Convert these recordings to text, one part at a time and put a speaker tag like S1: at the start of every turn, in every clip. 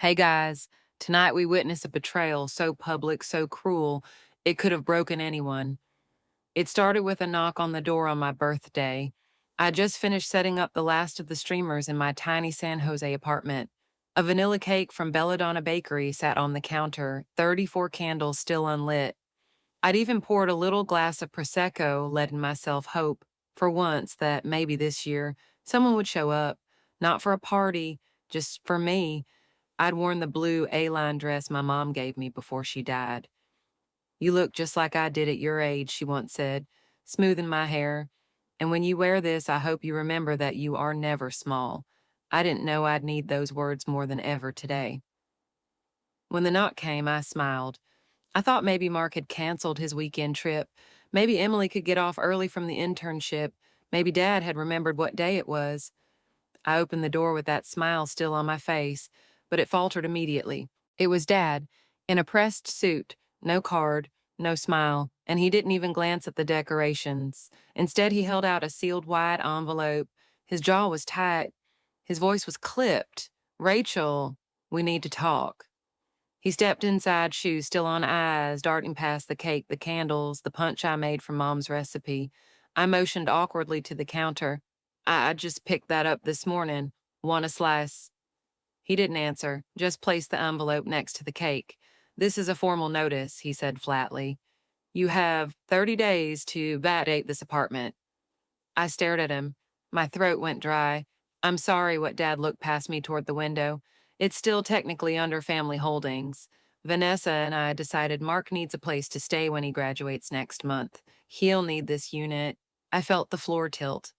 S1: Hey guys, tonight we witnessed a betrayal so public, so cruel, it could have broken anyone. It started with a knock on the door on my birthday. I just finished setting up the last of the streamers in my tiny San Jose apartment. A vanilla cake from Belladonna Bakery sat on the counter, 34 candles still unlit. I'd even poured a little glass of Prosecco, letting myself hope, for once, that maybe this year someone would show up, not for a party, just for me. I'd worn the blue A-line dress my mom gave me before she died. "You look just like I did at your age," she once said, smoothing my hair. "And when you wear this, I hope you remember that you are never small." I didn't know I'd need those words more than ever today. When the knock came, I smiled. I thought maybe Mark had canceled his weekend trip. Maybe Emily could get off early from the internship. Maybe Dad had remembered what day it was. I opened the door with that smile still on my face, but it faltered immediately. It was Dad, in a pressed suit, no card, no smile, and he didn't even glance at the decorations. Instead, he held out a sealed white envelope. His jaw was tight. His voice was clipped. "Rachel, we need to talk." He stepped inside, shoes still on eyes, darting past the cake, the candles, the punch I made from Mom's recipe. I motioned awkwardly to the counter. I just picked that up this morning. Want a slice?" He didn't answer, just placed the envelope next to the cake. "This is a formal notice," he said flatly. "You have 30 days to vacate this apartment." I stared at him. My throat went dry. "I'm sorry," what Dad looked past me toward the window. "It's still technically under family holdings. Vanessa and I decided Mark needs a place to stay when he graduates next month. He'll need this unit." I felt the floor tilt.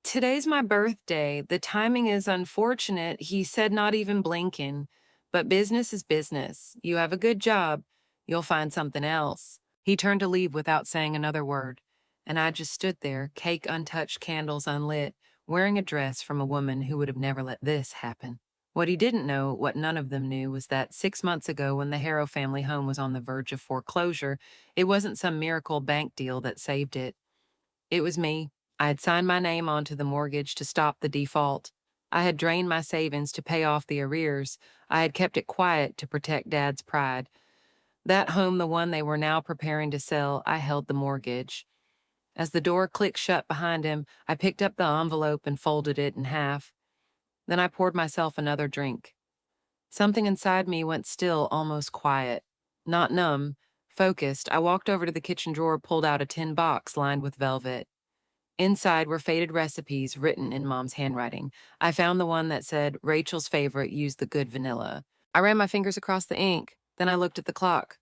S1: "Today's my birthday. The timing is unfortunate," he said, not even blinking. "But business is business. You have a good job. You'll find something else." He turned to leave without saying another word, and I just stood there, cake untouched, candles unlit, wearing a dress from a woman who would have never let this happen. What he didn't know, what none of them knew, was that 6 months ago, when the Harrow family home was on the verge of foreclosure, it wasn't some miracle bank deal that saved it. It was me. I had signed my name onto the mortgage to stop the default. I had drained my savings to pay off the arrears. I had kept it quiet to protect Dad's pride. That home, the one they were now preparing to sell, I held the mortgage. As the door clicked shut behind him, I picked up the envelope and folded it in half. Then I poured myself another drink. Something inside me went still, almost quiet. Not numb, focused, I walked over to the kitchen drawer, pulled out a tin box lined with velvet. Inside were faded recipes written in Mom's handwriting. I found the one that said, "Rachel's favorite, use the good vanilla." I ran my fingers across the ink. Then I looked at the clock.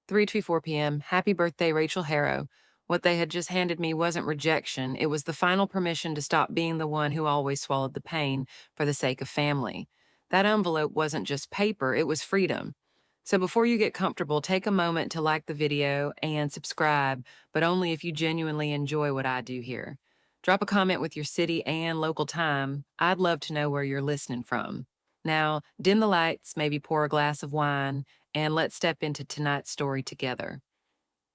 S1: 3:24 p.m. Happy birthday, Rachel Harrow. What they had just handed me wasn't rejection. It was the final permission to stop being the one who always swallowed the pain for the sake of family. That envelope wasn't just paper, it was freedom. So before you get comfortable, take a moment to like the video and subscribe, but only if you genuinely enjoy what I do here. Drop a comment with your city and local time. I'd love to know where you're listening from. Now, dim the lights, maybe pour a glass of wine, and let's step into tonight's story together.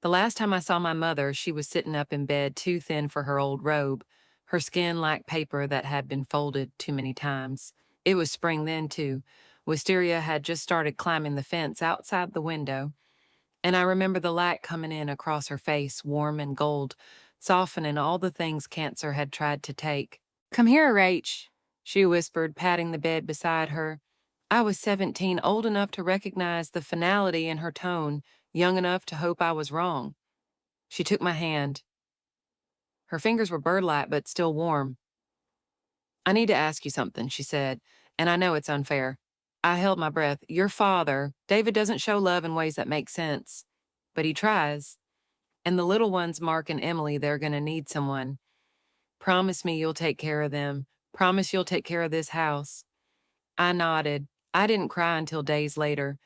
S1: The last time I saw my mother, she was sitting up in bed, too thin for her old robe, her skin like paper that had been folded too many times. It was spring then, too. Wisteria had just started climbing the fence outside the window, and I remember the light coming in across her face, warm and gold, softening all the things cancer had tried to take. "Come here, Rach," she whispered, patting the bed beside her. I was 17, old enough to recognize the finality in her tone, young enough to hope I was wrong. She took my hand. Her fingers were bird-like but still warm. "I need to ask you something," she said, "and I know it's unfair." I held my breath. "Your father, David, doesn't show love in ways that make sense, but he tries. And the little ones, Mark and Emily, they're going to need someone. Promise me you'll take care of them. Promise you'll take care of this house." I nodded. I didn't cry until days later.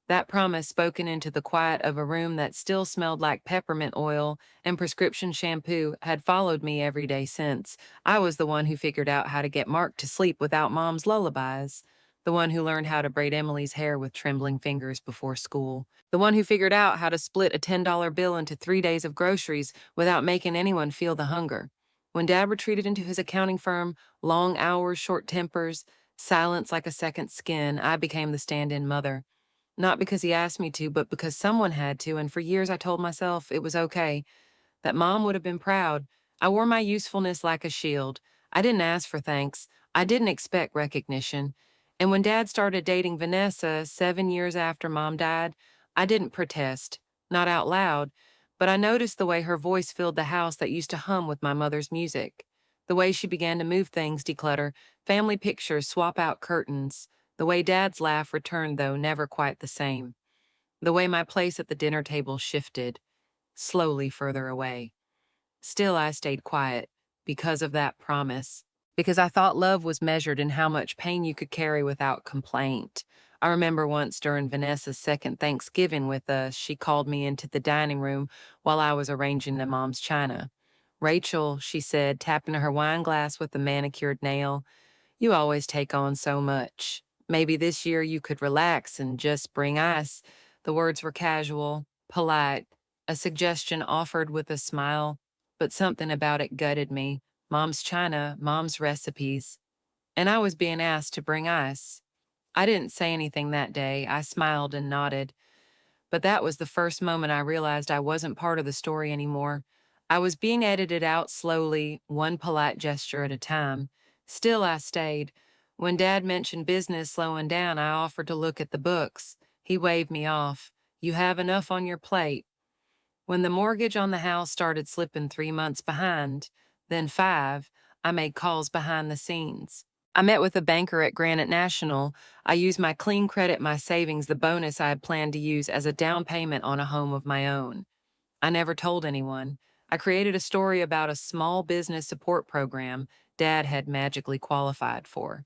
S1: That promise, spoken into the quiet of a room that still smelled like peppermint oil and prescription shampoo, had followed me every day since. I was the one who figured out how to get Mark to sleep without Mom's lullabies. The one who learned how to braid Emily's hair with trembling fingers before school. The one who figured out how to split a $10 bill into 3 days of groceries without making anyone feel the hunger. When Dad retreated into his accounting firm, long hours, short tempers, Silence like a second skin, I became the stand in mother. Not because he asked me to, but because someone had to, and for years I told myself it was okay, that mom would have been proud. I wore my usefulness like a shield. I didn't ask for thanks. I didn't expect recognition. And when dad started dating Vanessa 7 years after mom died, I didn't protest, not out loud, but I noticed the way her voice filled the house that used to hum with my mother's music. The way she began to move things, declutter, family pictures, swap out curtains. The way dad's laugh returned, though never quite the same. The way my place at the dinner table shifted, slowly further away. Still, I stayed quiet because of that promise, because I thought love was measured in how much pain you could carry without complaint. I remember once during Vanessa's second Thanksgiving with us, she called me into the dining room while I was arranging the mom's china. Rachel, she said, tapping her wine glass with a manicured nail, you always take on so much. Maybe this year you could relax and just bring ice. The words were casual, polite, a suggestion offered with a smile, but something about it gutted me. Mom's china, mom's recipes. And I was being asked to bring ice. I didn't say anything that day. I smiled and nodded. But that was the first moment I realized I wasn't part of the story anymore. I was being edited out slowly, one polite gesture at a time. Still, I stayed. When Dad mentioned business slowing down, I offered to look at the books. He waved me off. You have enough on your plate. When the mortgage on the house started slipping 3 months behind, then 5, I made calls behind the scenes. I met with a banker at Granite National. I used my clean credit, my savings, the bonus I had planned to use as a down payment on a home of my own. I never told anyone. I created a story about a small business support program Dad had magically qualified for.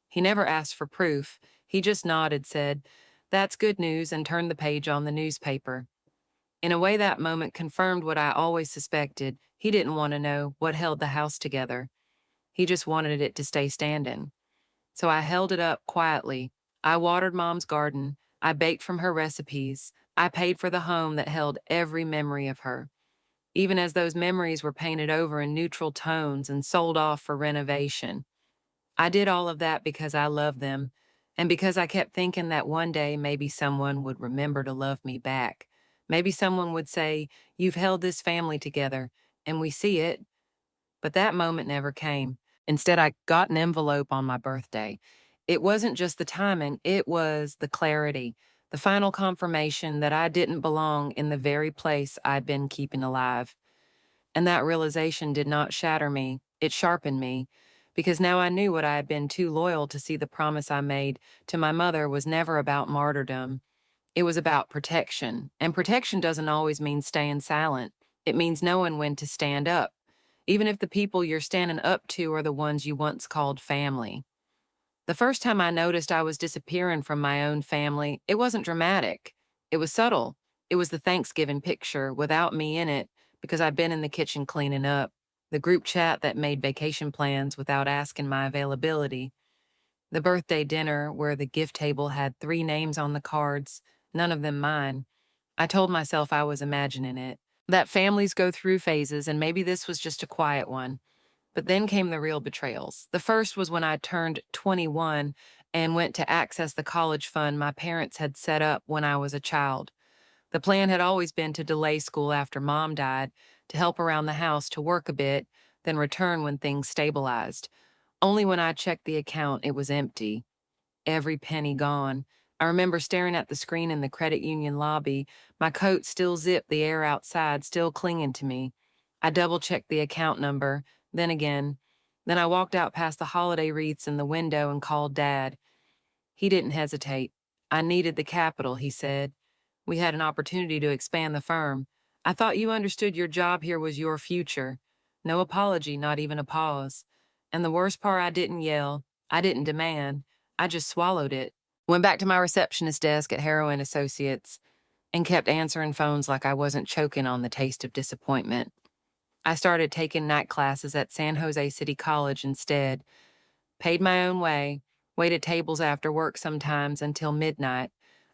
S1: He never asked for proof. He just nodded, said, "That's good news," and turned the page on the newspaper. In a way, that moment confirmed what I always suspected. He didn't want to know what held the house together. He just wanted it to stay standing. So I held it up quietly. I watered Mom's garden. I baked from her recipes. I paid for the home that held every memory of her, even as those memories were painted over in neutral tones and sold off for renovation. I did all of that because I loved them, and because I kept thinking that one day maybe someone would remember to love me back. Maybe someone would say, "You've held this family together," and we see it. But that moment never came. Instead, I got an envelope on my birthday. It wasn't just the timing, it was the clarity, the final confirmation that I didn't belong in the very place I'd been keeping alive. And that realization did not shatter me, it sharpened me, because now I knew what I had been too loyal to see. The promise I made to my mother was never about martyrdom. It was about protection. And protection doesn't always mean staying silent. It means knowing when to stand up, even if the people you're standing up to are the ones you once called family. The first time I noticed I was disappearing from my own family, it wasn't dramatic. It was subtle. It was the Thanksgiving picture without me in it because I'd been in the kitchen cleaning up, the group chat that made vacation plans without asking my availability, the birthday dinner where the gift table had 3 names on the cards, none of them mine. I told myself I was imagining it, that families go through phases, and maybe this was just a quiet one. But then came the real betrayals. The first was when I turned 21 and went to access the college fund my parents had set up when I was a child. The plan had always been to delay school after mom died, to help around the house, to work a bit, then return when things stabilized. Only when I checked the account, it was empty. Every penny gone. I remember staring at the screen in the credit union lobby, my coat still zipped, the air outside still clinging to me. I double-checked the account number, then again. Then I walked out past the holiday wreaths in the window and called Dad. He didn't hesitate. "I needed the capital," he said. "We had an opportunity to expand the firm. I thought you understood your job here was your future." No apology, not even a pause. And the worst part, I didn't yell. I didn't demand. I just swallowed it. Went back to my receptionist desk at Harrow& Associates and kept answering phones like I wasn't choking on the taste of disappointment. I started taking night classes at San Jose City College instead, paid my own way, waited tables after work sometimes until midnight.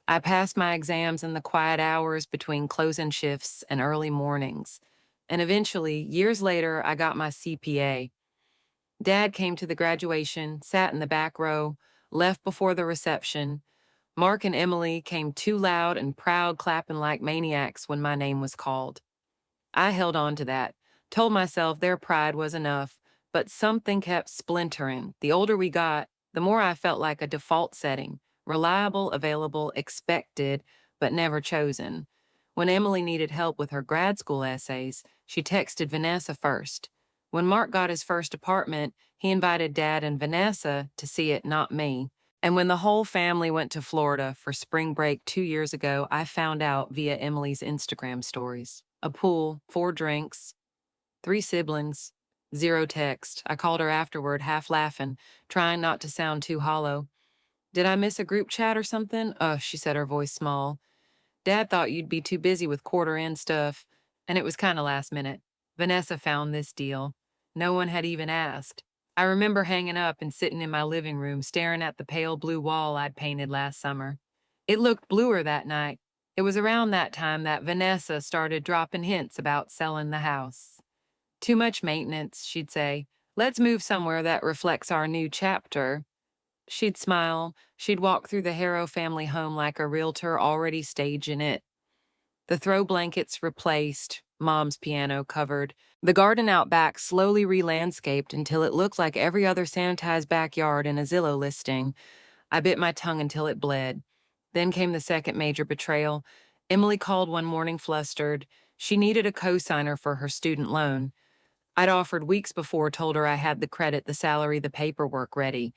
S1: I passed my exams in the quiet hours between closing shifts and early mornings. And eventually, years later, I got my CPA. Dad came to the graduation, sat in the back row, left before the reception. Mark and Emily came too loud and proud, clapping like maniacs when my name was called. I held on to that, told myself their pride was enough, but something kept splintering. The older we got, the more I felt like a default setting: reliable, available, expected, but never chosen. When Emily needed help with her grad school essays, she texted Vanessa first. When Mark got his first apartment, he invited Dad and Vanessa to see it, not me. And when the whole family went to Florida for spring break 2 years ago, I found out via Emily's Instagram stories. A pool, 4 drinks, 3 siblings, zero text. I called her afterward, half laughing, trying not to sound too hollow. Did I miss a group chat or something? She said, her voice small. Dad thought you'd be too busy with quarter end stuff, and it was kind of last minute. Vanessa found this deal. No one had even asked. I remember hanging up and sitting in my living room staring at the pale blue wall I'd painted last summer. It looked bluer that night. It was around that time that Vanessa started dropping hints about selling the house. Too much maintenance, she'd say. Let's move somewhere that reflects our new chapter. She'd smile. She'd walk through the Harrow family home like a realtor already staging it. The throw blankets replaced, Mom's piano covered. The garden out back slowly re-landscaped until it looked like every other sanitized backyard in a Zillow listing. I bit my tongue until it bled. Then came the second major betrayal. Emily called one morning flustered. She needed a co-signer for her student loan. I'd offered weeks before, told her I had the credit, the salary, the paperwork ready.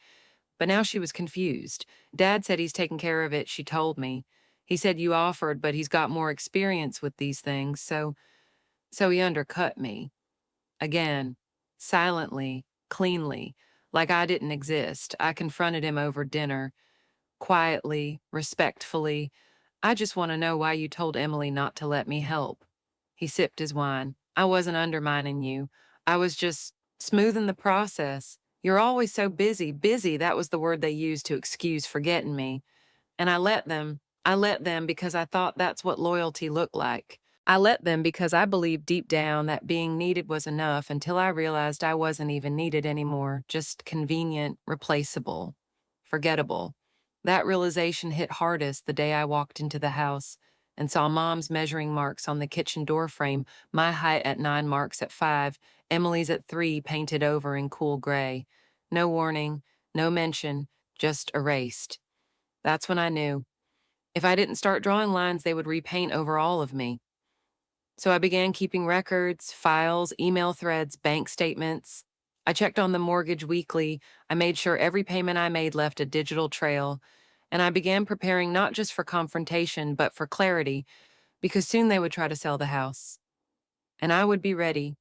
S1: But now she was confused. Dad said he's taken care of it, she told me. He said you offered, but he's got more experience with these things, so he undercut me. Again, silently, cleanly, like I didn't exist. I confronted him over dinner, quietly, respectfully. I just want to know why you told Emily not to let me help. He sipped his wine. I wasn't undermining you. I was just smoothing the process. You're always so busy. Busy, that was the word they used to excuse forgetting me. And I let them because I thought that's what loyalty looked like. I let them because I believed deep down that being needed was enough until I realized I wasn't even needed anymore, just convenient, replaceable, forgettable. That realization hit hardest the day I walked into the house and saw Mom's measuring marks on the kitchen door frame, my height at 9, Mark's at 5, Emily's at 3, painted over in cool gray. No warning, no mention, just erased. That's when I knew. If I didn't start drawing lines, they would repaint over all of me. So I began keeping records, files, email threads, bank statements. I checked on the mortgage weekly. I made sure every payment I made left a digital trail. And I began preparing not just for confrontation, but for clarity, because soon they would try to sell the house. And I would be ready.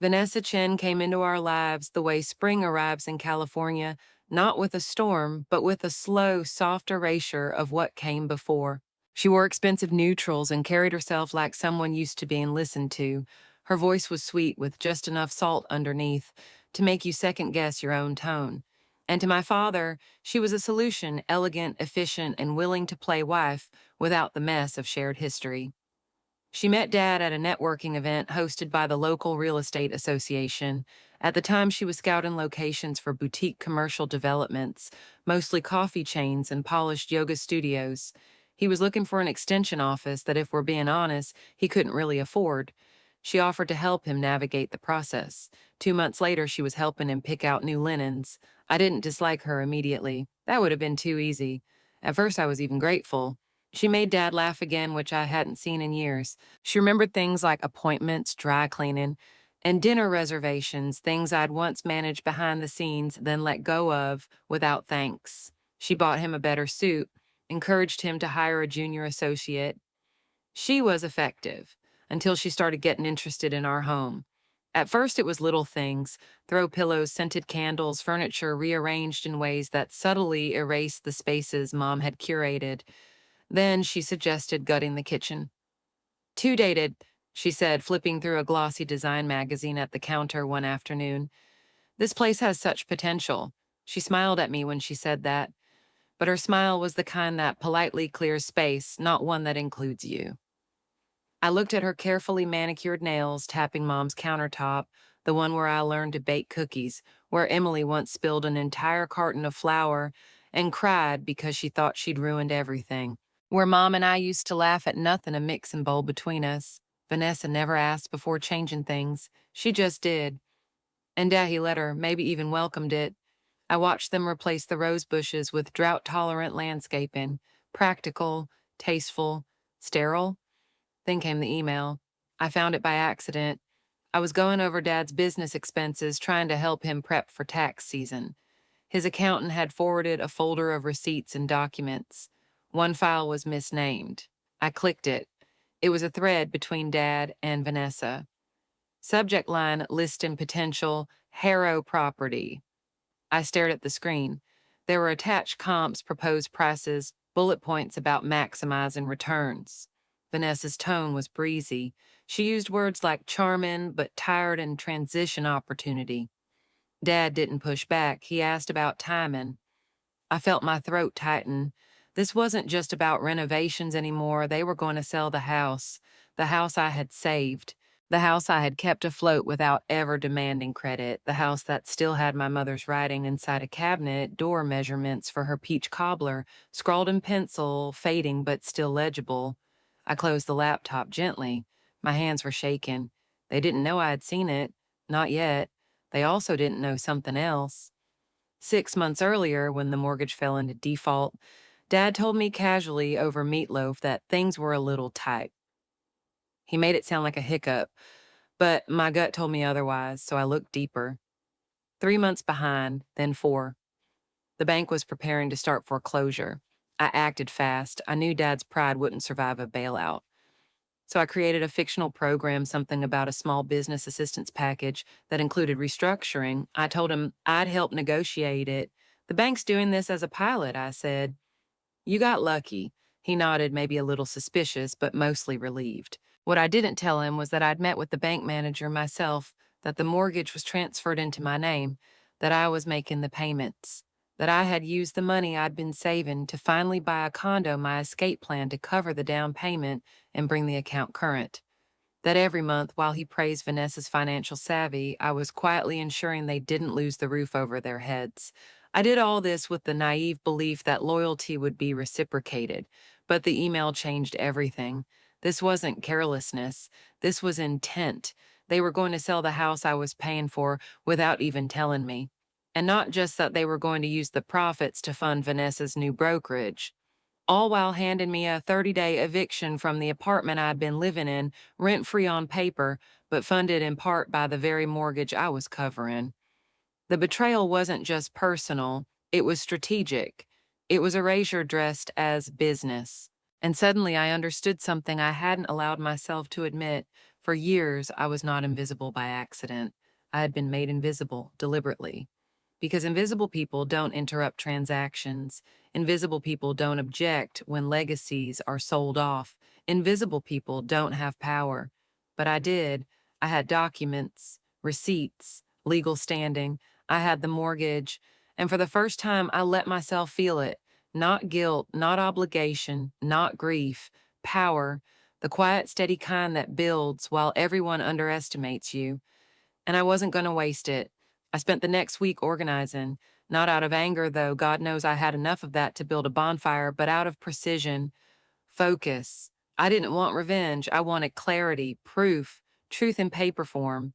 S1: Vanessa Chen came into our lives the way spring arrives in California, not with a storm, but with a slow, soft erasure of what came before. She wore expensive neutrals and carried herself like someone used to being listened to. Her voice was sweet with just enough salt underneath to make you second-guess your own tone. And to my father, she was a solution, elegant, efficient, and willing to play wife without the mess of shared history. She met Dad at a networking event hosted by the local real estate association. At the time, she was scouting locations for boutique commercial developments, mostly coffee chains and polished yoga studios. He was looking for an extension office that, if we're being honest, he couldn't really afford. She offered to help him navigate the process. 2 months later, she was helping him pick out new linens. I didn't dislike her immediately. That would have been too easy. At first, I was even grateful. She made Dad laugh again, which I hadn't seen in years. She remembered things like appointments, dry cleaning, and dinner reservations, things I'd once managed behind the scenes, then let go of without thanks. She bought him a better suit, encouraged him to hire a junior associate. She was effective until she started getting interested in our home. At first, it was little things: throw pillows, scented candles, furniture rearranged in ways that subtly erased the spaces Mom had curated. Then she suggested gutting the kitchen. Too dated, she said, flipping through a glossy design magazine at the counter one afternoon. This place has such potential. She smiled at me when she said that, but her smile was the kind that politely clears space, not one that includes you. I looked at her carefully manicured nails tapping Mom's countertop, the one where I learned to bake cookies, where Emily once spilled an entire carton of flour and cried because she thought she'd ruined everything, where Mom and I used to laugh at nothing a mixing bowl between us. Vanessa never asked before changing things. She just did. And Daddy let her, maybe even welcomed it. I watched them replace the rose bushes with drought-tolerant landscaping. Practical, tasteful, sterile. Then came the email. I found it by accident. I was going over Dad's business expenses, trying to help him prep for tax season. His accountant had forwarded a folder of receipts and documents. One file was misnamed. I clicked it. It was a thread between Dad and Vanessa. Subject line, list and potential, Harrow property. I stared at the screen. There were attached comps, proposed prices, bullet points about maximizing returns. Vanessa's tone was breezy. She used words like charming but tired and transition opportunity. Dad didn't push back. He asked about timing. I felt my throat tighten. This wasn't just about renovations anymore. They were going to sell the house I had saved, the house I had kept afloat without ever demanding credit, the house that still had my mother's writing inside a cabinet, door measurements for her peach cobbler, scrawled in pencil, fading but still legible. I closed the laptop gently. My hands were shaking. They didn't know I had seen it. Not yet. They also didn't know something else. 6 months earlier, when the mortgage fell into default, Dad told me casually over meatloaf that things were a little tight. He made it sound like a hiccup, but my gut told me otherwise, so I looked deeper. 3 months behind, then 4. The bank was preparing to start foreclosure. I acted fast. I knew Dad's pride wouldn't survive a bailout. So I created a fictional program, something about a small business assistance package that included restructuring. I told him I'd help negotiate it. The bank's doing this as a pilot, I said. You got lucky. He nodded, maybe a little suspicious, but mostly relieved. What I didn't tell him was that I'd met with the bank manager myself, that the mortgage was transferred into my name, that I was making the payments, that I had used the money I'd been saving to finally buy a condo my escape plan to cover the down payment and bring the account current. That every month, while he praised Vanessa's financial savvy, I was quietly ensuring they didn't lose the roof over their heads. I did all this with the naive belief that loyalty would be reciprocated, but the email changed everything. This wasn't carelessness. This was intent. They were going to sell the house I was paying for without even telling me. And not just that they were going to use the profits to fund Vanessa's new brokerage, all while handing me a 30-day eviction from the apartment I'd been living in, rent-free on paper, but funded in part by the very mortgage I was covering. The betrayal wasn't just personal, it was strategic. It was erasure dressed as business. And suddenly I understood something I hadn't allowed myself to admit. For years, I was not invisible by accident. I had been made invisible deliberately. Because invisible people don't interrupt transactions. Invisible people don't object when legacies are sold off. Invisible people don't have power. But I did. I had documents, receipts, legal standing. I had the mortgage. And for the first time, I let myself feel it. Not guilt, not obligation, not grief. Power. The quiet, steady kind that builds while everyone underestimates you. And I wasn't going to waste it. I spent the next week organizing, not out of anger, though God knows I had enough of that to build a bonfire, but out of precision, focus. I didn't want revenge. I wanted clarity, proof, truth in paper form.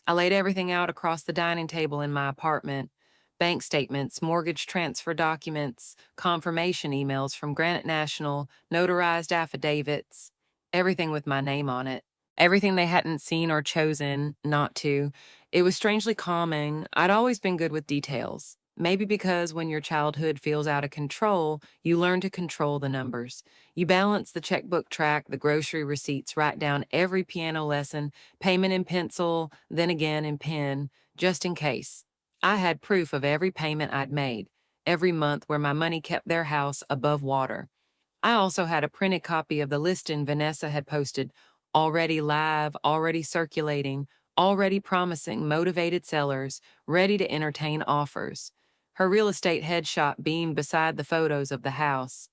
S1: I laid everything out across the dining table in my apartment. Bank statements, mortgage transfer documents, confirmation emails from Granite National, notarized affidavits, everything with my name on it. Everything they hadn't seen or chosen not to. It was strangely calming. I'd always been good with details. Maybe because when your childhood feels out of control, you learn to control the numbers. You balance the checkbook track, the grocery receipts, write down every piano lesson, payment in pencil, then again in pen, just in case. I had proof of every payment I'd made, every month where my money kept their house above water. I also had a printed copy of the listing Vanessa had posted, already live, already circulating, already promising motivated sellers, ready to entertain offers. Her real estate headshot beamed beside the photos of the house.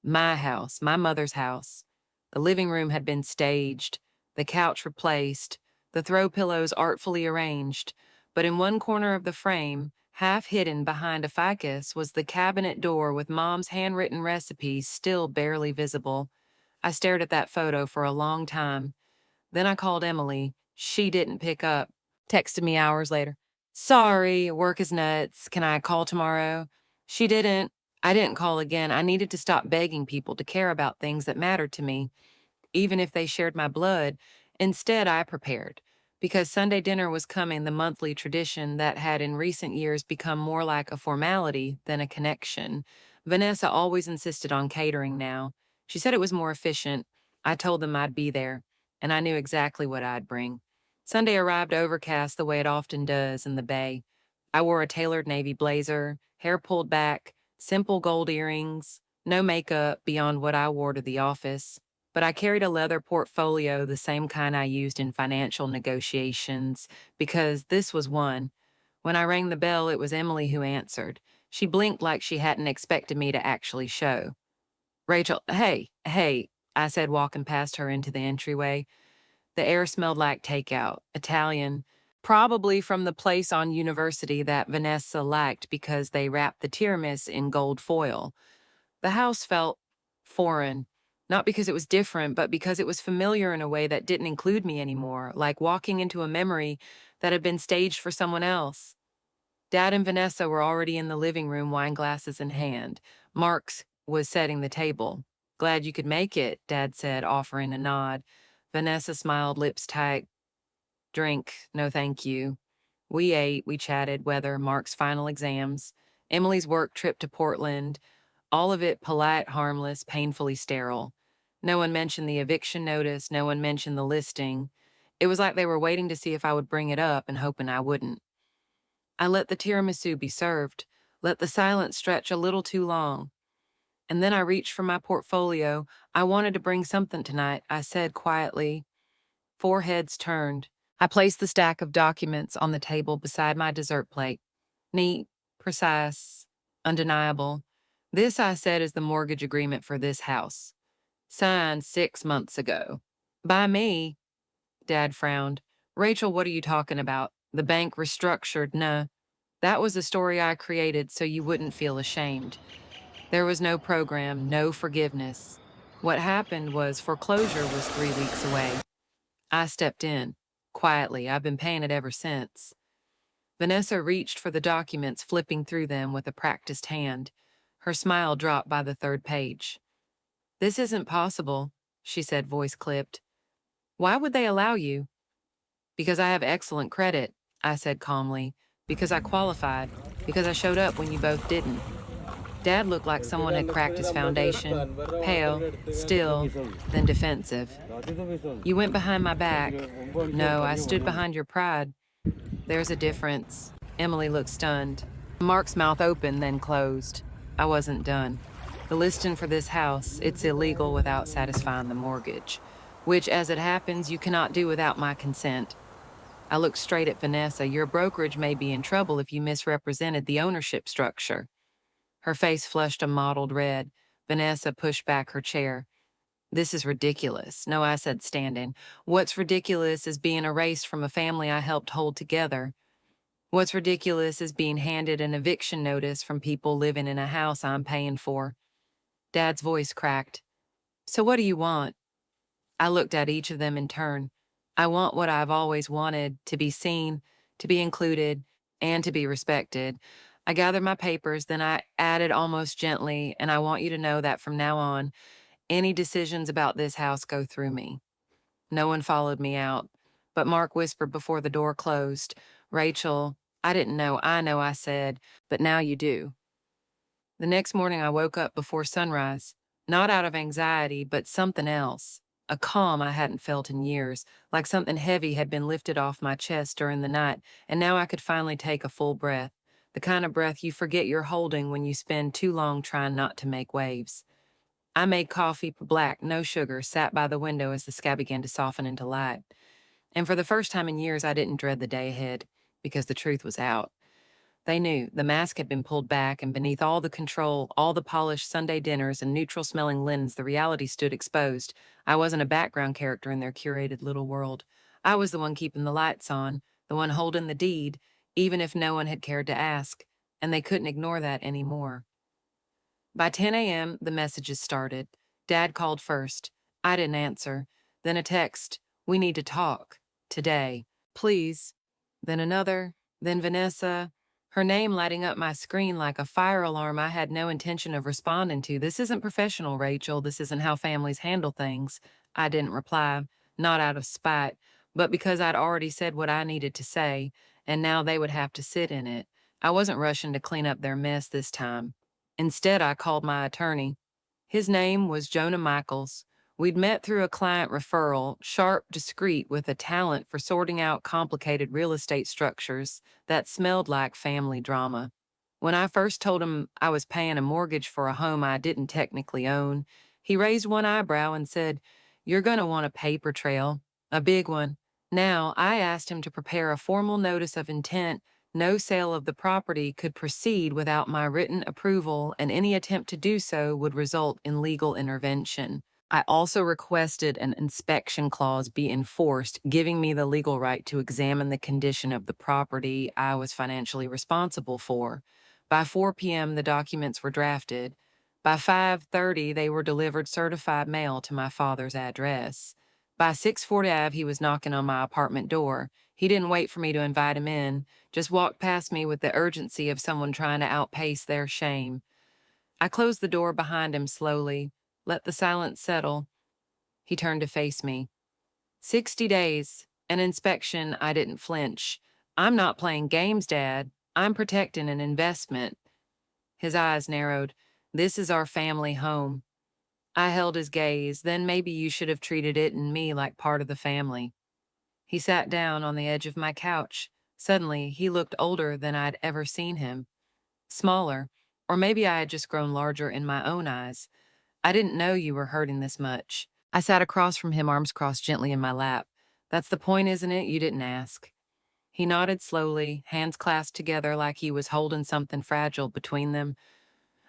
S1: My house, my mother's house. The living room had been staged, the couch replaced, the throw pillows artfully arranged, but in one corner of the frame, half hidden behind a ficus, was the cabinet door with Mom's handwritten recipes still barely visible. I stared at that photo for a long time. Then I called Emily. She didn't pick up. Texted me hours later. Sorry, work is nuts. Can I call tomorrow? She didn't. I didn't call again. I needed to stop begging people to care about things that mattered to me, even if they shared my blood. Instead, I prepared. Because Sunday dinner was coming, the monthly tradition that had in recent years become more like a formality than a connection. Vanessa always insisted on catering now. She said it was more efficient. I told them I'd be there, and I knew exactly what I'd bring. Sunday arrived overcast the way it often does in the Bay. I wore a tailored navy blazer, hair pulled back, simple gold earrings, no makeup beyond what I wore to the office. But I carried a leather portfolio, the same kind I used in financial negotiations, because this was one. When I rang the bell, it was Emily who answered. She blinked like she hadn't expected me to actually show. Rachel, hey, I said, walking past her into the entryway. The air smelled like takeout, Italian, probably from the place on University that Vanessa liked because they wrapped the tiramisu in gold foil. The house felt foreign, not because it was different, but because it was familiar in a way that didn't include me anymore, like walking into a memory that had been staged for someone else. Dad and Vanessa were already in the living room, wine glasses in hand. Marks was setting the table. Glad you could make it, Dad said, offering a nod. Vanessa smiled, lips tight. Drink, no thank you. We ate, we chatted, weather, Mark's final exams, Emily's work trip to Portland, all of it polite, harmless, painfully sterile. No one mentioned the eviction notice, no one mentioned the listing. It was like they were waiting to see if I would bring it up and hoping I wouldn't. I let the tiramisu be served, let the silence stretch a little too long. And then I reached for my portfolio. I wanted to bring something tonight, I said quietly. Four heads turned. I placed the stack of documents on the table beside my dessert plate. Neat, precise, undeniable. This, I said, is the mortgage agreement for this house. Signed 6 months ago. By me, Dad frowned. Rachel, what are you talking about? The bank restructured, nah. That was a story I created so you wouldn't feel ashamed. There was no program, no forgiveness. What happened was foreclosure was 3 weeks away. I stepped in. Quietly, I've been paying it ever since. Vanessa reached for the documents, flipping through them with a practiced hand. Her smile dropped by the third page. This isn't possible, she said, voice clipped. Why would they allow you? Because I have excellent credit, I said calmly. Because I qualified. Because I showed up when you both didn't. Dad looked like someone had cracked his foundation, pale, still, then defensive. You went behind my back. No, I stood behind your pride. There's a difference. Emily looked stunned. Mark's mouth opened, then closed. I wasn't done. The listing for this house, it's illegal without satisfying the mortgage, which, as it happens, you cannot do without my consent. I looked straight at Vanessa. Your brokerage may be in trouble if you misrepresented the ownership structure. Her face flushed a mottled red. Vanessa pushed back her chair. This is ridiculous. No, I said, standing. What's ridiculous is being erased from a family I helped hold together. What's ridiculous is being handed an eviction notice from people living in a house I'm paying for. Dad's voice cracked. So what do you want? I looked at each of them in turn. I want what I've always wanted, to be seen, to be included, and to be respected. I gathered my papers, then I added almost gently, and I want you to know that from now on, any decisions about this house go through me. No one followed me out, but Mark whispered before the door closed, Rachel, I didn't know, I said, but now you do. The next morning I woke up before sunrise, not out of anxiety, but something else. A calm I hadn't felt in years, like something heavy had been lifted off my chest during the night, and now I could finally take a full breath, the kind of breath you forget you're holding when you spend too long trying not to make waves. I made coffee black, no sugar, sat by the window as the sky began to soften into light. And for the first time in years, I didn't dread the day ahead, because the truth was out. They knew the mask had been pulled back, and beneath all the control, all the polished Sunday dinners and neutral-smelling linens, the reality stood exposed. I wasn't a background character in their curated little world. I was the one keeping the lights on, the one holding the deed, even if no one had cared to ask, and they couldn't ignore that anymore. By 10 a.m., the messages started. Dad called first. I didn't answer. Then a text, "We need to talk. Today. Please." Then another. Then Vanessa. Her name lighting up my screen like a fire alarm I had no intention of responding to. "This isn't professional, Rachel. This isn't how families handle things." I didn't reply, not out of spite, but because I'd already said what I needed to say, and now they would have to sit in it. I wasn't rushing to clean up their mess this time. Instead, I called my attorney. His name was Jonah Michaels. We'd met through a client referral, sharp, discreet, with a talent for sorting out complicated real estate structures that smelled like family drama. When I first told him I was paying a mortgage for a home I didn't technically own, he raised one eyebrow and said, "You're going to want a paper trail, a big one." Now, I asked him to prepare a formal notice of intent. No sale of the property could proceed without my written approval, and any attempt to do so would result in legal intervention. I also requested an inspection clause be enforced, giving me the legal right to examine the condition of the property I was financially responsible for. By 4 p.m., the documents were drafted. By 5:30, they were delivered certified mail to my father's address. By 6:45, he was knocking on my apartment door. He didn't wait for me to invite him in, just walked past me with the urgency of someone trying to outpace their shame. I closed the door behind him slowly, let the silence settle. He turned to face me. 60 days, an inspection. I didn't flinch. "I'm not playing games, Dad. I'm protecting an investment." His eyes narrowed. "This is our family home." I held his gaze. "Then maybe you should have treated it and me like part of the family." He sat down on the edge of my couch. Suddenly, he looked older than I'd ever seen him. Smaller, or maybe I had just grown larger in my own eyes. "I didn't know you were hurting this much." I sat across from him, arms crossed gently in my lap. "That's the point, isn't it? You didn't ask." He nodded slowly, hands clasped together like he was holding something fragile between them.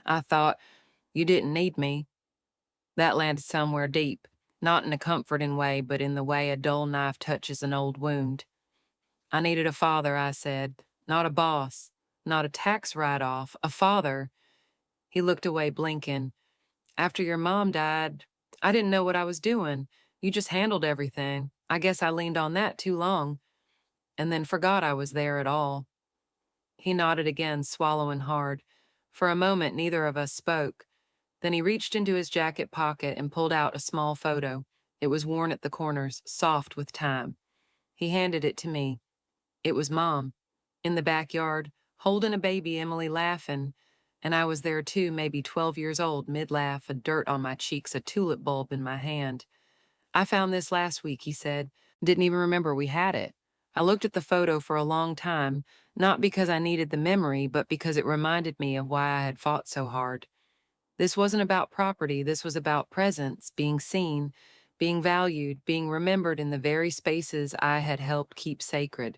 S1: "I thought you didn't need me." That landed somewhere deep, not in a comforting way, but in the way a dull knife touches an old wound. "I needed a father," I said. "Not a boss, not a tax write-off, a father." He looked away, blinking. "After your mom died, I didn't know what I was doing. You just handled everything. I guess I leaned on that too long, and then forgot I was there at all." He nodded again, swallowing hard. For a moment, neither of us spoke. Then he reached into his jacket pocket and pulled out a small photo. It was worn at the corners, soft with time. He handed it to me. It was Mom, in the backyard, holding a baby, Emily, laughing. And I was there too, maybe 12 years old, mid-laugh, a dirt on my cheeks, a tulip bulb in my hand. "I found this last week," he said. "Didn't even remember we had it." I looked at the photo for a long time, not because I needed the memory, but because it reminded me of why I had fought so hard. This wasn't about property. This was about presence, being seen, being valued, being remembered in the very spaces I had helped keep sacred.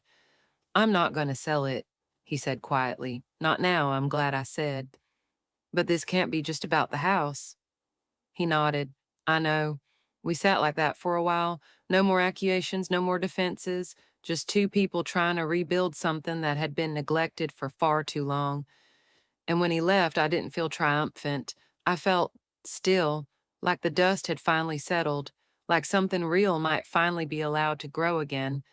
S1: "I'm not going to sell it," he said quietly. "Not now, I'm glad I said." "But this can't be just about the house." He nodded. "I know." We sat like that for a while. No more accusations, no more defenses. Just two people trying to rebuild something that had been neglected for far too long. And when he left, I didn't feel triumphant. I felt still, like the dust had finally settled, like something real might finally be allowed to grow again.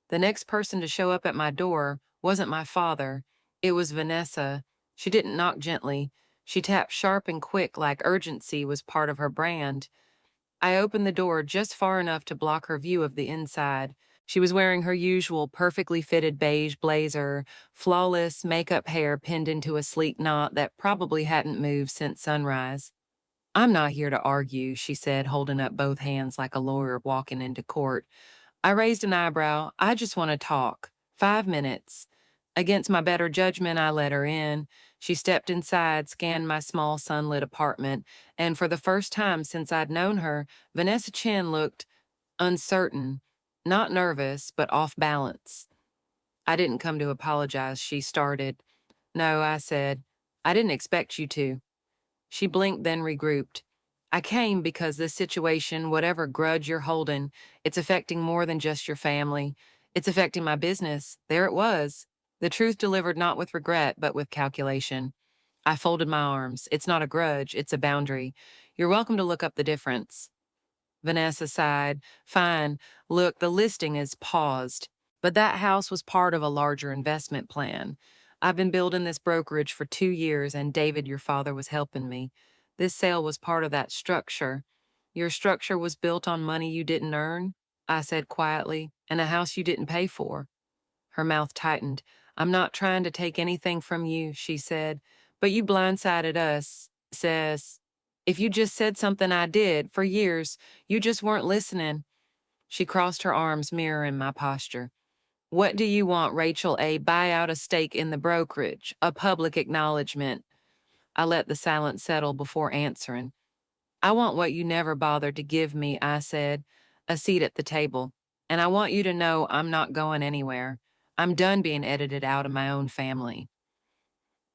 S1: The next person to show up at my door wasn't my father. It was Vanessa. She didn't knock gently. She tapped sharp and quick, like urgency was part of her brand. I opened the door just far enough to block her view of the inside. She was wearing her usual perfectly fitted beige blazer, flawless makeup hair pinned into a sleek knot that probably hadn't moved since sunrise. "I'm not here to argue," she said, holding up both hands like a lawyer walking into court. I raised an eyebrow. "I just want to talk. 5 minutes." Against my better judgment, I let her in. She stepped inside, scanned my small sunlit apartment, and for the first time since I'd known her, Vanessa Chin looked uncertain, not nervous, but off balance. "I didn't come to apologize," she started. "No," I said. "I didn't expect you to." She blinked, then regrouped. I came because this situation, whatever grudge you're holding, it's affecting more than just your family. It's affecting my business. There it was. The truth delivered not with regret, but with calculation. I folded my arms. It's not a grudge, it's a boundary. You're welcome to look up the difference. Vanessa sighed. Fine. Look, the listing is paused. But that house was part of a larger investment plan. I've been building this brokerage for 2 years, and David, your father, was helping me. This sale was part of that structure. Your structure was built on money you didn't earn, I said quietly, and a house you didn't pay for. Her mouth tightened. I'm not trying to take anything from you, she said, but you blindsided us, says. If you just said something I did, for years, you just weren't listening. She crossed her arms, mirroring my posture. What do you want, Rachel? A buyout, a stake in the brokerage, a public acknowledgement? I let the silence settle before answering. I want what you never bothered to give me, I said, a seat at the table. And I want you to know I'm not going anywhere. I'm done being edited out of my own family.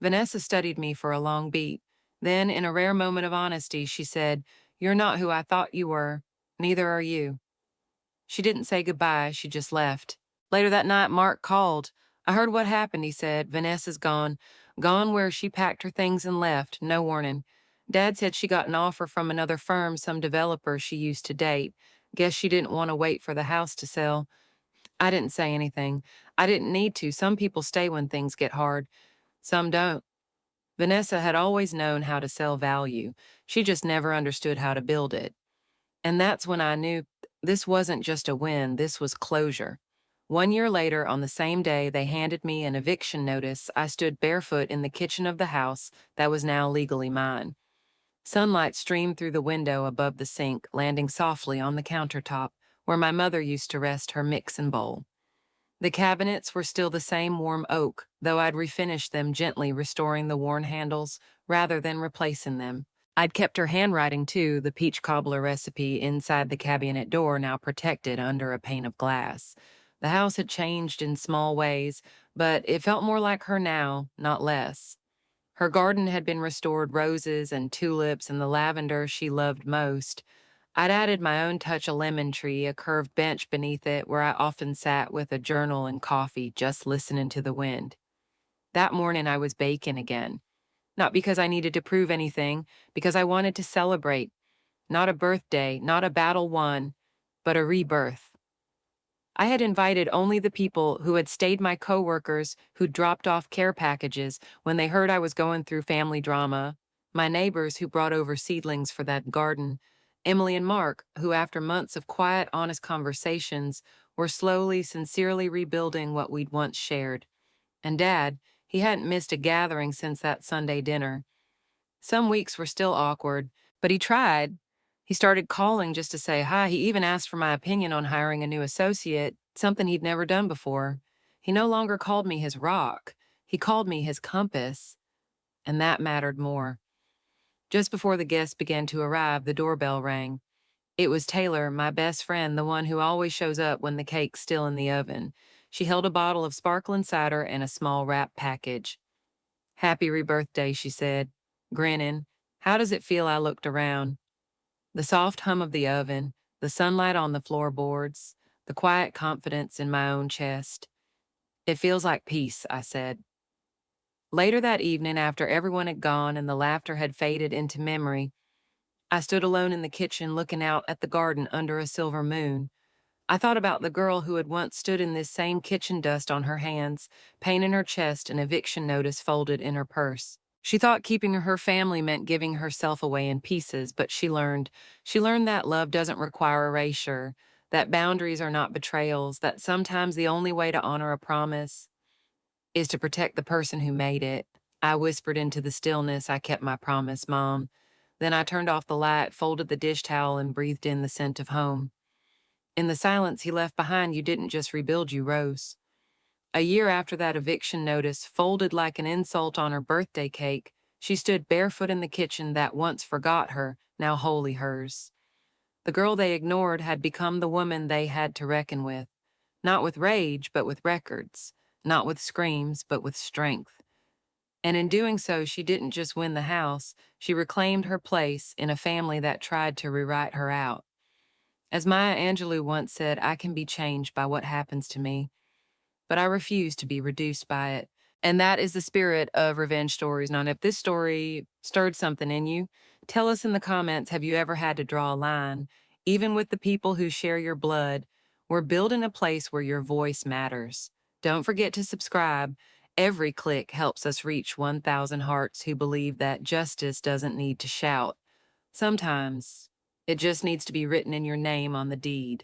S1: Vanessa studied me for a long beat. Then, in a rare moment of honesty, she said, You're not who I thought you were. Neither are you. She didn't say goodbye, she just left. Later that night, Mark called. I heard what happened, he said. Vanessa's gone. Gone where she packed her things and left, no warning. Dad said she got an offer from another firm, some developer she used to date. Guess she didn't want to wait for the house to sell. I didn't say anything. I didn't need to. Some people stay when things get hard. Some don't. Vanessa had always known how to sell value. She just never understood how to build it. And that's when I knew this wasn't just a win, this was closure. 1 year later, on the same day they handed me an eviction notice, I stood barefoot in the kitchen of the house that was now legally mine. Sunlight streamed through the window above the sink, landing softly on the countertop, where my mother used to rest her mixing bowl. The cabinets were still the same warm oak, though I'd refinished them gently, restoring the worn handles rather than replacing them. I'd kept her handwriting, too, the peach cobbler recipe inside the cabinet door, now protected under a pane of glass. The house had changed in small ways, but it felt more like her now, not less. Her garden had been restored, roses and tulips and the lavender she loved most. I'd added my own touch, a lemon tree, a curved bench beneath it where I often sat with a journal and coffee, just listening to the wind. That morning I was baking again. Not because I needed to prove anything, because I wanted to celebrate. Not a birthday, not a battle won, but a rebirth. I had invited only the people who had stayed, my coworkers who'd dropped off care packages when they heard I was going through family drama, my neighbors who brought over seedlings for that garden, Emily and Mark, who after months of quiet, honest conversations were slowly, sincerely rebuilding what we'd once shared. And Dad, he hadn't missed a gathering since that Sunday dinner. Some weeks were still awkward, but he tried. He started calling just to say hi. He even asked for my opinion on hiring a new associate, something he'd never done before. He no longer called me his rock. He called me his compass. And that mattered more. Just before the guests began to arrive, the doorbell rang. It was Taylor, my best friend, the one who always shows up when the cake's still in the oven. She held a bottle of sparkling cider and a small wrap package. Happy rebirthday, she said, grinning. How does it feel? I looked around. The soft hum of the oven, the sunlight on the floorboards, the quiet confidence in my own chest. It feels like peace, I said. Later that evening, after everyone had gone and the laughter had faded into memory, I stood alone in the kitchen looking out at the garden under a silver moon. I thought about the girl who had once stood in this same kitchen dust on her hands, pain in her chest, an eviction notice folded in her purse. She thought keeping her family meant giving herself away in pieces, but she learned that love doesn't require erasure, that boundaries are not betrayals, that sometimes the only way to honor a promise is to protect the person who made it. I whispered into the stillness, I kept my promise, Mom. Then I turned off the light, folded the dish towel, and breathed in the scent of home. In the silence he left behind, you didn't just rebuild, you rose. A year after that eviction notice, folded like an insult on her birthday cake, she stood barefoot in the kitchen that once forgot her, now wholly hers. The girl they ignored had become the woman they had to reckon with. Not with rage, but with records. Not with screams, but with strength. And in doing so, she didn't just win the house, she reclaimed her place in a family that tried to rewrite her out. As Maya Angelou once said, I can be changed by what happens to me, but I refuse to be reduced by it. And that is the spirit of revenge stories. Now, if this story stirred something in you, tell us in the comments, have you ever had to draw a line? Even with the people who share your blood, we're building a place where your voice matters. Don't forget to subscribe. Every click helps us reach 1,000 hearts who believe that justice doesn't need to shout. Sometimes it just needs to be written in your name on the deed.